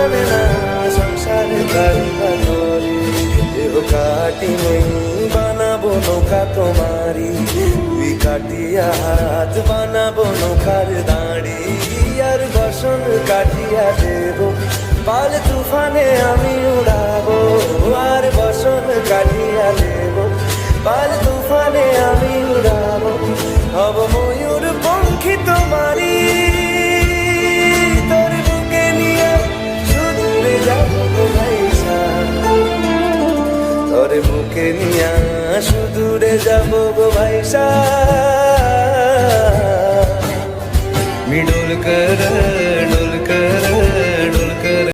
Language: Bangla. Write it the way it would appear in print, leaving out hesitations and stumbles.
জানে না সংসারে কারিবা করি। দেহ কাটি মই বানাবো নৌকা তোমারি, দুই কাটিয়া হাত বানাবো নৌকার দাঁড়ি। আর বসন কাটিয়া দেব পাল তুফানে আমি উড়াবো, আর বসন কাটিয়া দেব পাল তুফানে আমি উড়াবো। হব ময়ূর পঙ্খী তোমারি